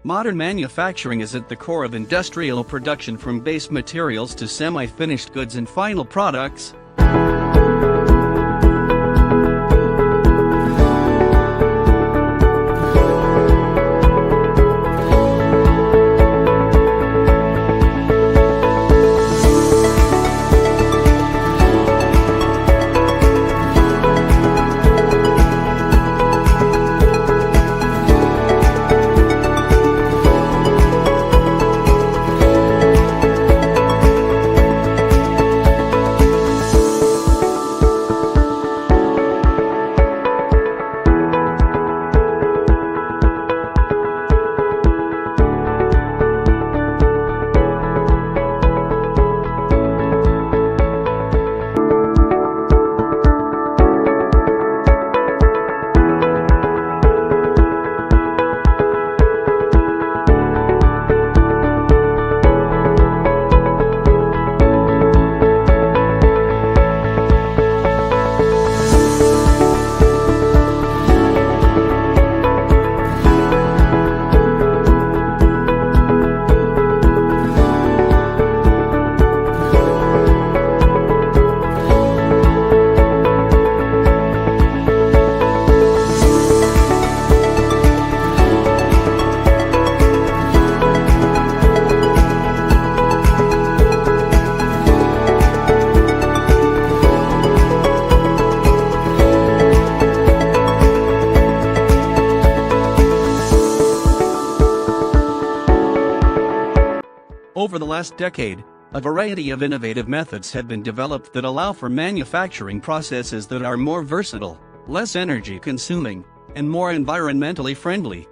Modern manufacturing is at the core of industrial production, from base materials to semi-finished goods and final products. Over the last decade, a variety of innovative methods have been developed that allow for manufacturing processes that are more versatile, less energy-consuming, and more environmentally friendly.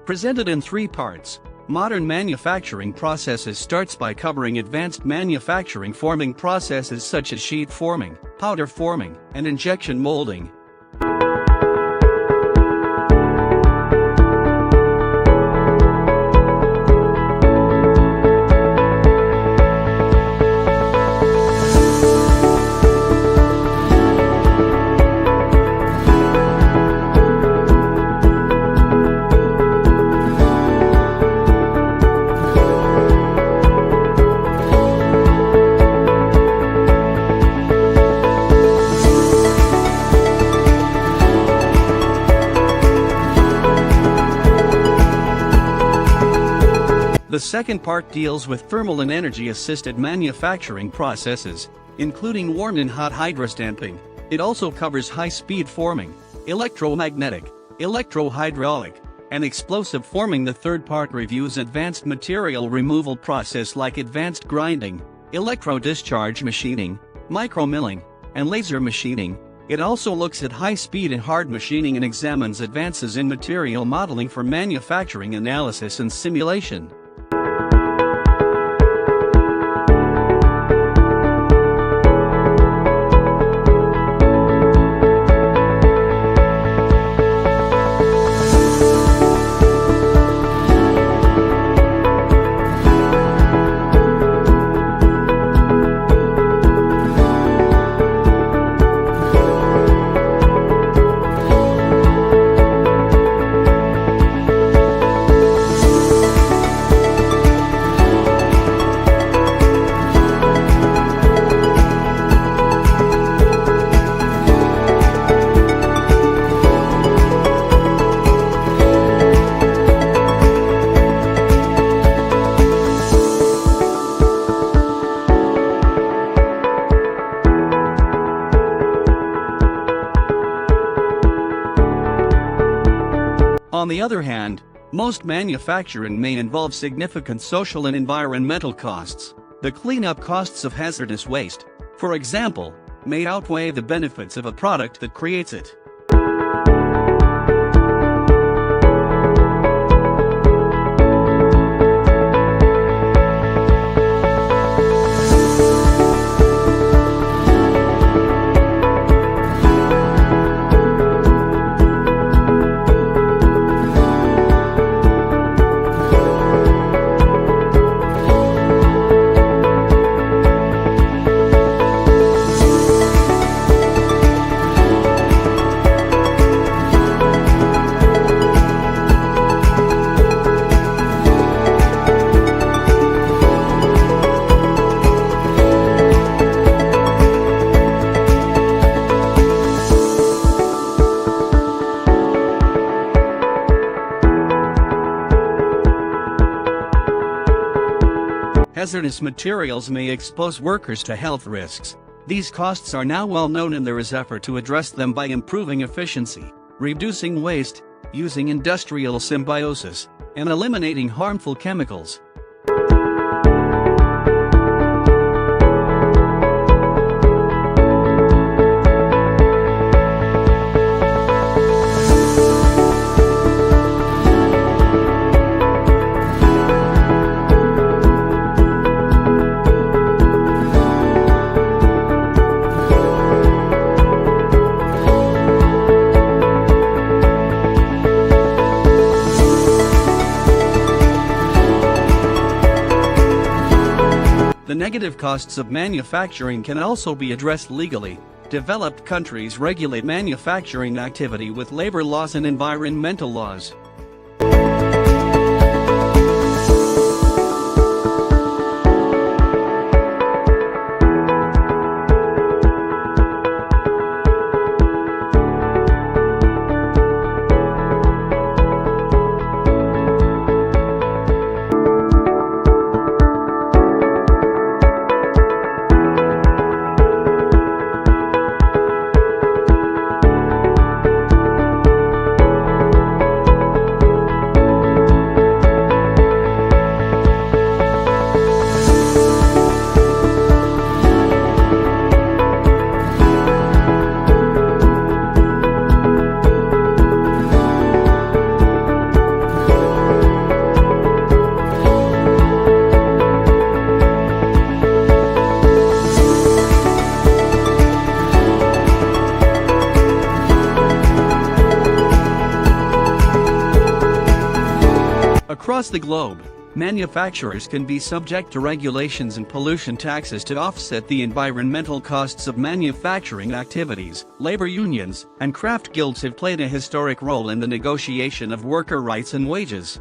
Presented in 3 parts, modern manufacturing processes starts by covering advanced manufacturing forming processes such as sheet forming, powder forming, and injection molding. The second part deals with thermal and energy-assisted manufacturing processes, including warm and hot hydrostamping. It also covers high-speed forming, electromagnetic, electro-hydraulic, and explosive forming. The third part reviews advanced material removal process like advanced grinding, electro-discharge machining, micromilling, and laser machining. It also looks at high-speed and hard machining and examines advances in material modeling for manufacturing analysis and simulation. On the other hand, most manufacturing may involve significant social and environmental costs. The cleanup costs of hazardous waste, for example, may outweigh the benefits of a product that creates it. Hazardous materials may expose workers to health risks. These costs are now well known, and there is effort to address them by improving efficiency, reducing waste, using industrial symbiosis, and eliminating harmful chemicals. The negative costs of manufacturing can also be addressed legally. Developed countries regulate manufacturing activity with labor laws and environmental laws. Across the globe, manufacturers can be subject to regulations and pollution taxes to offset the environmental costs of manufacturing activities. Labor unions and craft guilds have played a historic role in the negotiation of worker rights and wages.